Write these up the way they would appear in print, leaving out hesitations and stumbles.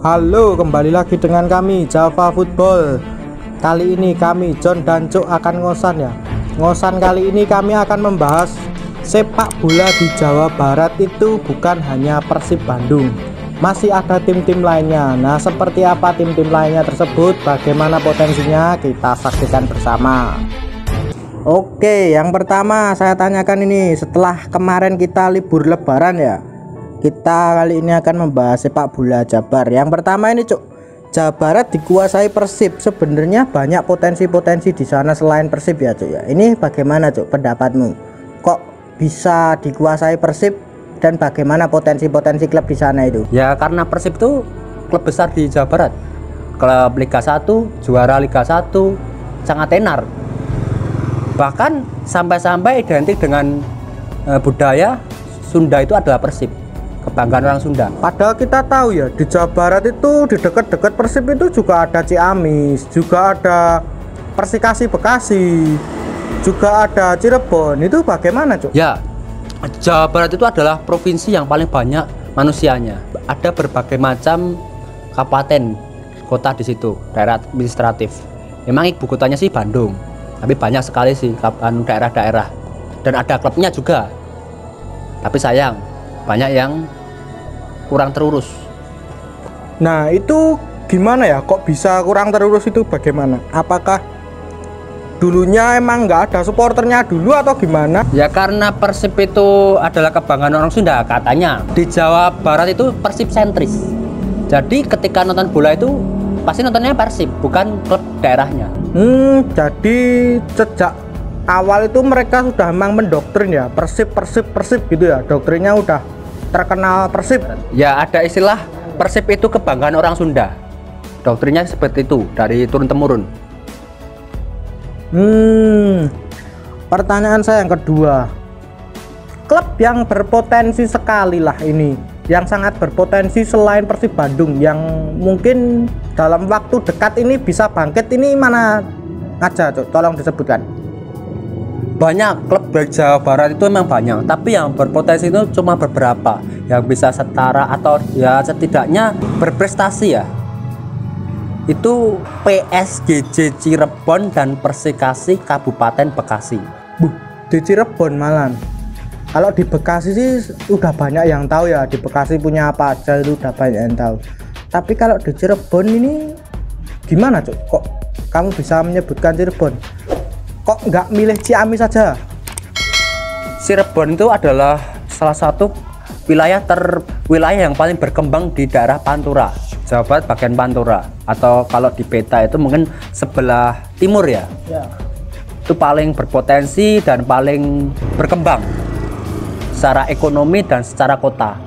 Halo, kembali lagi dengan kami Java Football. Kali ini kami John dan Cuk akan ngosan ya. Ngosan kali ini kami akan membahas sepak bola di Jawa Barat itu bukan hanya Persib Bandung. Masih ada tim-tim lainnya. Nah, seperti apa tim-tim lainnya tersebut? Bagaimana potensinya? Kita saksikan bersama. Oke, yang pertama saya tanyakan ini, setelah kemarin kita libur lebaran ya, kita kali ini akan membahas sepak bola Jabar. Yang pertama ini Cuk, Jawa Barat dikuasai Persib. Sebenarnya banyak potensi-potensi di sana selain Persib ya Cuk ya. Ini bagaimana Cuk pendapatmu? Kok bisa dikuasai Persib dan bagaimana potensi-potensi klub di sana itu? Ya karena Persib itu klub besar di Jawa Barat. Klub Liga 1, juara Liga 1, sangat tenar. Bahkan sampai-sampai identik dengan budaya Sunda itu adalah Persib. Kebanggaan orang Sunda. Padahal kita tahu ya, di Jawa Barat itu di dekat-dekat Persib itu juga ada Ciamis, juga ada Persikasi Bekasi, juga ada Cirebon. Itu bagaimana Cuk? Ya, Jawa Barat itu adalah provinsi yang paling banyak manusianya. Ada berbagai macam kabupaten, kota di situ, daerah administratif. Memang ibu kotanya sih Bandung, tapi banyak sekali sih daerah-daerah. Dan ada klubnya juga. Tapi sayang, banyak yang kurang terurus. Nah itu gimana ya, kok bisa kurang terurus itu bagaimana? Apakah dulunya emang nggak ada supporternya dulu atau gimana? Ya karena Persib itu adalah kebanggaan orang Sunda katanya. Di Jawa Barat itu Persib sentris. Jadi ketika nonton bola itu pasti nontonnya Persib, bukan klub daerahnya. Jadi sejak awal itu mereka sudah memang mendoktrin ya, Persib gitu ya, doktrinnya udah terkenal Persib. Ya ada istilah Persib itu kebanggaan orang Sunda. Doktrinnya seperti itu dari turun temurun. Pertanyaan saya yang kedua, klub yang berpotensi sekali lah ini, yang sangat berpotensi selain Persib Bandung, yang mungkin dalam waktu dekat ini bisa bangkit, ini mana aja Cuk? Tolong disebutkan. Banyak klub di Jawa Barat itu memang banyak, tapi yang berpotensi itu cuma beberapa yang bisa setara atau ya setidaknya berprestasi ya. Itu PSGJ Cirebon dan Persikasi Kabupaten Bekasi. Di Cirebon malah. Kalau di Bekasi sih udah banyak yang tahu ya, di Bekasi punya apa aja itu udah banyak yang tahu. Tapi kalau di Cirebon ini gimana Cuk? Kok kamu bisa menyebutkan Cirebon? Kok nggak milih Ciamis saja? Cirebon itu adalah salah satu wilayah yang paling berkembang di daerah Pantura, Jawa Barat bagian Pantura, atau kalau di peta itu mungkin sebelah timur ya. Itu paling berpotensi dan paling berkembang secara ekonomi dan secara kota.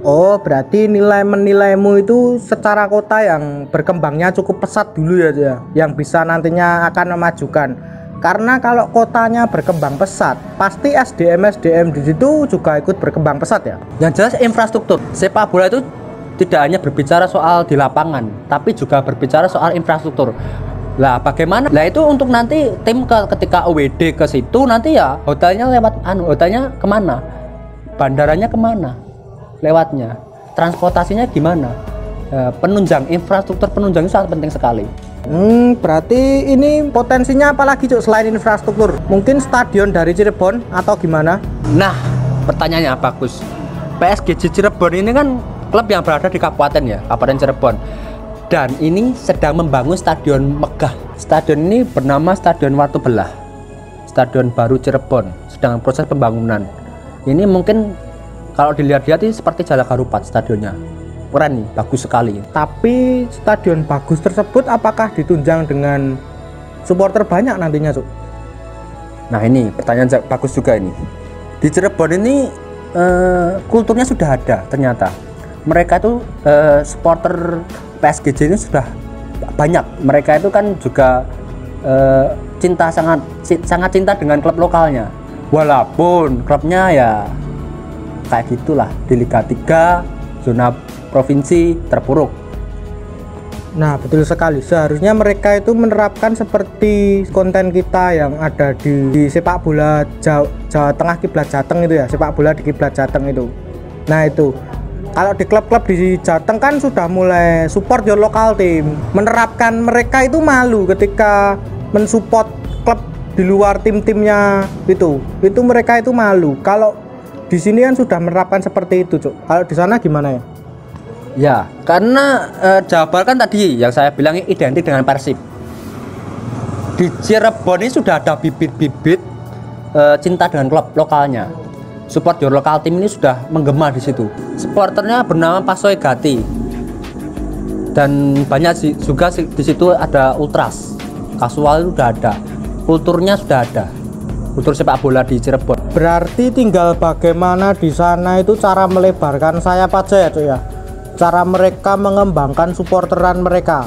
Oh, berarti menilaimu itu secara kota yang berkembangnya cukup pesat dulu ya, yang bisa nantinya akan memajukan. Karena kalau kotanya berkembang pesat, pasti SDM di situ juga ikut berkembang pesat ya. Yang jelas infrastruktur. Sepak bola itu tidak hanya berbicara soal di lapangan, tapi juga berbicara soal infrastruktur. Lah bagaimana? Lah itu untuk nanti tim ketika OWD ke situ nanti ya hotelnya lewat hotelnya kemana? Bandaranya kemana? Lewatnya, transportasinya gimana, penunjang, infrastruktur penunjang itu sangat penting sekali. Berarti ini potensinya apalagi Cuk selain infrastruktur? Mungkin stadion dari Cirebon atau gimana? Nah pertanyaannya bagus. PSGJ Cirebon ini kan klub yang berada di kabupaten ya, Kabupaten Cirebon, dan ini sedang membangun stadion megah. Stadion ini bernama Stadion Watu Belah, Stadion Baru Cirebon, sedang proses pembangunan. Ini mungkin kalau dilihat-lihat ini seperti Jalak Harupat stadionnya. Keren nih, bagus sekali. Tapi stadion bagus tersebut apakah ditunjang dengan supporter banyak nantinya Cuk? Nah ini pertanyaan bagus juga ini. Di Cirebon ini kulturnya sudah ada ternyata. Mereka itu supporter PSGJ ini sudah banyak. Mereka itu kan juga sangat cinta dengan klub lokalnya. Walaupun klubnya ya kayak gitulah di Liga 3 zona provinsi terpuruk. Nah betul sekali, seharusnya mereka itu menerapkan seperti konten kita yang ada di sepak bola Jawa Tengah Kiblat Jateng itu ya, sepak bola di Kiblat Jateng itu. Nah itu Kalau di klub-klub di Jateng kan sudah mulai support your local team. Menerapkan mereka itu malu ketika mensupport klub di luar tim-timnya itu mereka itu malu. Kalau di sini kan sudah menerapkan seperti itu, Cuk. Kalau di sana gimana ya? Ya, karena Jawa Barat kan tadi yang saya bilang identik dengan Persib. Di Cirebon ini sudah ada bibit-bibit cinta dengan klub lokalnya. Support your local team ini sudah menggema di situ. Supporternya bernama Pasoy Gati. Dan banyak juga di situ ada ultras. Kasual itu sudah ada. Kulturnya sudah ada. Kultur sepak bola di Cirebon. Berarti tinggal bagaimana di sana itu cara melebarkan sayap aja ya, Cuk ya. Cara mereka mengembangkan supporteran mereka.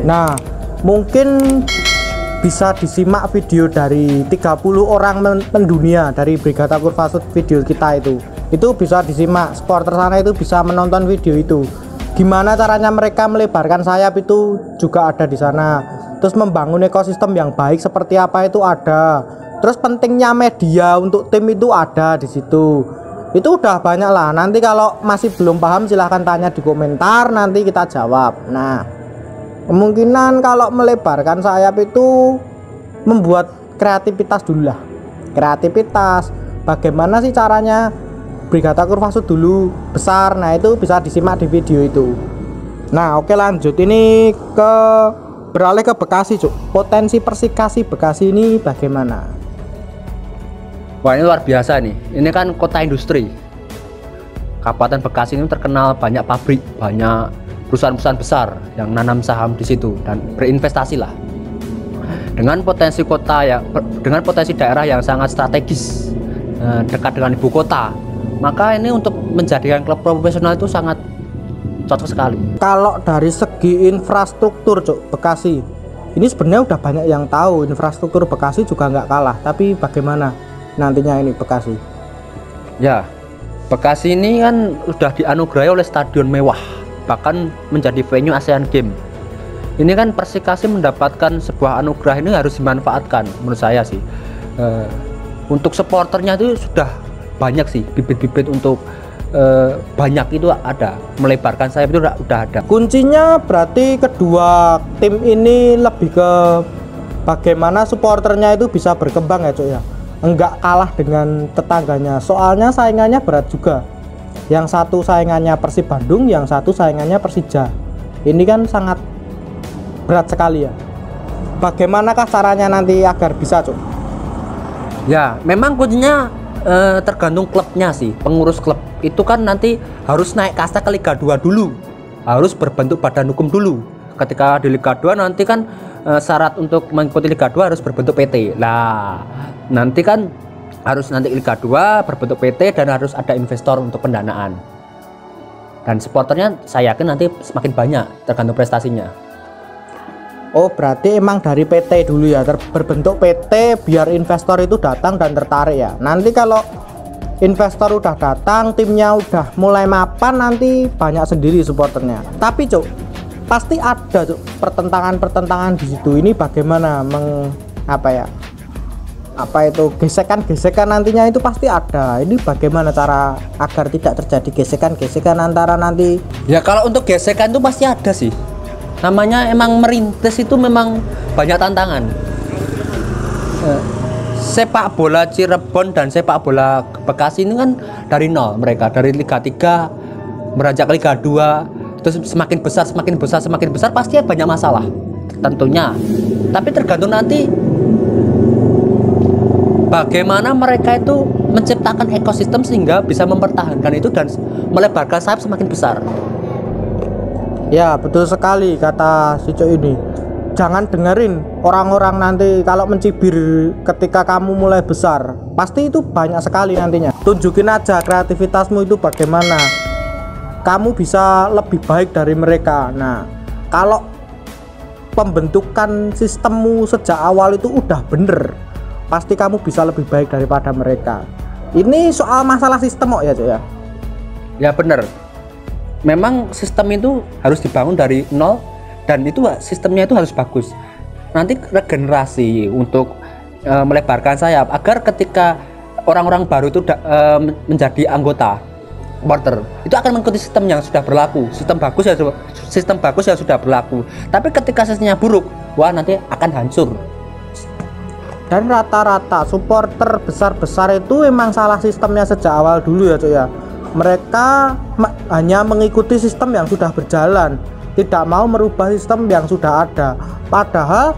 Nah, mungkin bisa disimak video dari 30 orang mendunia dari Brigata Kurvasud video kita itu bisa disimak. Supporter sana itu bisa menonton video itu, gimana caranya mereka melebarkan sayap itu juga ada di sana. Terus membangun ekosistem yang baik seperti apa itu ada. Terus pentingnya media untuk tim itu ada di situ. Itu udah banyak lah. Nanti kalau masih belum paham silahkan tanya di komentar, nanti kita jawab. Nah, kemungkinan kalau melebarkan sayap itu membuat kreativitas dulu lah. Kreativitas, bagaimana sih caranya Brigata Kurvasud dulu besar. Nah, itu bisa disimak di video itu. Nah, oke, lanjut ini beralih ke Bekasi, Cuk. Potensi Persikasi Bekasi ini bagaimana? Wah, ini luar biasa nih. Ini kan kota industri. Kabupaten Bekasi ini terkenal banyak pabrik, banyak perusahaan-perusahaan besar yang nanam saham di situ dan berinvestasi lah. Dengan potensi kota dengan potensi daerah yang sangat strategis, dekat dengan ibu kota, maka ini untuk menjadikan klub profesional itu sangat cocok sekali. Kalau dari segi infrastruktur, Cuk, Bekasi ini sebenarnya udah banyak yang tahu infrastruktur Bekasi juga nggak kalah. Tapi bagaimana nantinya ini Bekasi? Ya, Bekasi ini kan sudah dianugerahi oleh stadion mewah, bahkan menjadi venue Asian Games. Ini kan Persikasi mendapatkan sebuah anugerah, ini harus dimanfaatkan menurut saya sih. Untuk supporternya itu sudah banyak sih, bibit-bibit untuk banyak itu ada, melebarkan sayap itu udah ada. Kuncinya berarti kedua tim ini lebih ke bagaimana supporternya itu bisa berkembang ya, Cuk ya. Enggak kalah dengan tetangganya, soalnya saingannya berat juga. Yang satu saingannya Persib Bandung, yang satu saingannya Persija. Ini kan sangat berat sekali ya. Bagaimanakah caranya nanti agar bisa, Cuk? Ya, memang kuncinya tergantung klubnya sih. Pengurus klub itu kan nanti harus naik kasta ke Liga 2 dulu. Harus berbentuk badan hukum dulu. Ketika di Liga 2 nanti kan syarat untuk mengikuti Liga 2 harus berbentuk PT. Nah, nanti kan harus nanti Liga 2 berbentuk PT dan harus ada investor untuk pendanaan. Dan supporternya saya yakin nanti semakin banyak tergantung prestasinya. Oh, berarti emang dari PT dulu ya, berbentuk PT biar investor itu datang dan tertarik ya. Nanti kalau investor udah datang, timnya udah mulai mapan, nanti banyak sendiri supporternya. Tapi, Cuk, pasti ada, Cuk, pertentangan-pertentangan di situ. Ini bagaimana gesekan-gesekan nantinya itu pasti ada. Ini bagaimana cara agar tidak terjadi gesekan-gesekan antara nanti? Ya, kalau untuk gesekan itu pasti ada sih. Namanya emang merintis itu memang banyak tantangan. Sepak bola Cirebon dan sepak bola Bekasi ini kan dari nol, mereka dari Liga 3 beranjak Liga 2, terus semakin besar pasti banyak masalah tentunya. Tapi tergantung nanti bagaimana mereka itu menciptakan ekosistem sehingga bisa mempertahankan itu dan melebarkan sayap semakin besar. Ya, betul sekali kata si Cuk ini. Jangan dengerin orang-orang nanti kalau mencibir ketika kamu mulai besar. Pasti itu banyak sekali nantinya. Tunjukin aja kreativitasmu itu bagaimana. Kamu bisa lebih baik dari mereka. Nah, kalau pembentukan sistemmu sejak awal itu udah bener, pasti kamu bisa lebih baik daripada mereka. Ini soal masalah sistem kok ya, Cuk ya. Ya bener. Memang sistem itu harus dibangun dari nol dan itu sistemnya itu harus bagus. Nanti regenerasi untuk melebarkan sayap agar ketika orang-orang baru itu menjadi anggota supporter itu akan mengikuti sistem yang sudah berlaku, sistem bagus yang sudah berlaku. Tapi ketika sistemnya buruk, wah nanti akan hancur. Dan rata-rata supporter besar-besar itu memang salah sistemnya sejak awal dulu ya Cuk ya. Mereka hanya mengikuti sistem yang sudah berjalan, tidak mau merubah sistem yang sudah ada. Padahal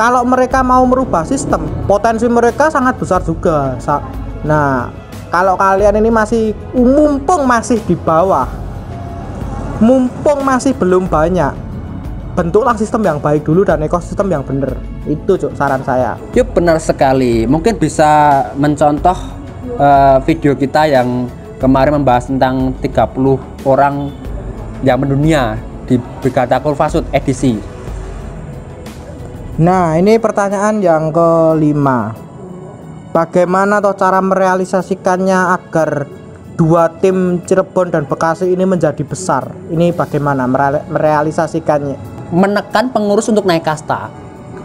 kalau mereka mau merubah sistem, potensi mereka sangat besar juga. Nah, kalau kalian ini masih mumpung masih di bawah, mumpung masih belum banyak, bentuklah sistem yang baik dulu dan ekosistem yang benar. Itu Cuk, saran saya. Yuk, benar sekali. Mungkin bisa mencontoh video kita yang kemarin membahas tentang 30 orang yang mendunia di Brigada Kurvasud edisi. Nah, ini pertanyaan yang kelima. Bagaimana toh cara merealisasikannya agar dua tim Cirebon dan Bekasi ini menjadi besar? Ini bagaimana merealisasikannya? Menekan pengurus untuk naik kasta.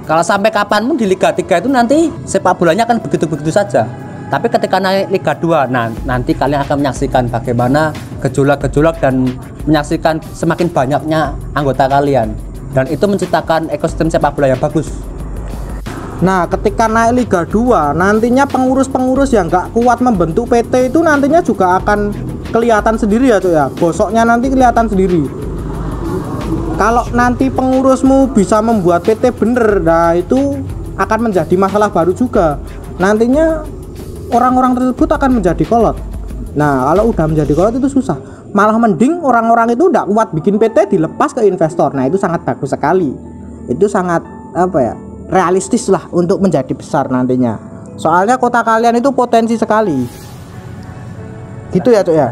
Kalau sampai kapanpun di Liga 3 itu nanti sepak bolanya akan begitu-begitu saja. Tapi ketika naik Liga 2, nah nanti kalian akan menyaksikan bagaimana gejolak-gejolak dan menyaksikan semakin banyaknya anggota kalian. Dan itu menciptakan ekosistem sepak bola yang bagus. Nah, ketika naik Liga 2, nantinya pengurus-pengurus yang gak kuat membentuk PT itu nantinya juga akan kelihatan sendiri ya Cuk ya. Gosoknya nanti kelihatan sendiri. Kalau nanti pengurusmu bisa membuat PT bener, nah itu akan menjadi masalah baru juga. Nantinya orang-orang tersebut akan menjadi kolot. Nah, kalau udah menjadi kolot itu susah. Malah mending orang-orang itu tidak kuat bikin PT, dilepas ke investor. Nah, itu sangat bagus sekali. Itu sangat realistis lah untuk menjadi besar nantinya. Soalnya kota kalian itu potensi sekali. Gitu ya Cuk ya.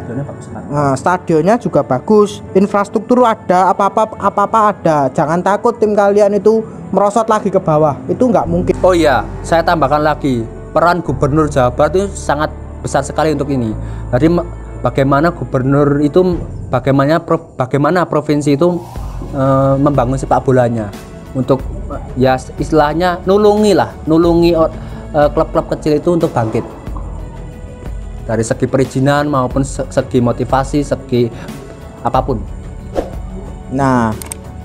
Nah, stadionnya juga bagus, infrastruktur ada, apa-apa ada. Jangan takut tim kalian itu merosot lagi ke bawah. Itu nggak mungkin. Oh iya, saya tambahkan lagi, peran Gubernur Jawa Barat itu sangat besar sekali untuk ini. Jadi bagaimana gubernur itu, bagaimana provinsi itu membangun sepak bolanya untuk ya istilahnya nulungi klub-klub kecil itu untuk bangkit dari segi perizinan maupun segi motivasi, segi apapun. Nah,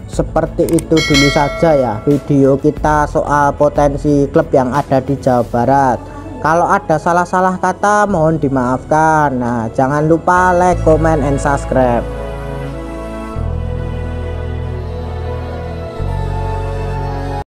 seperti itu dulu saja ya video kita soal potensi klub yang ada di Jawa Barat. Kalau ada salah-salah kata mohon dimaafkan. Nah, jangan lupa like, comment, and subscribe.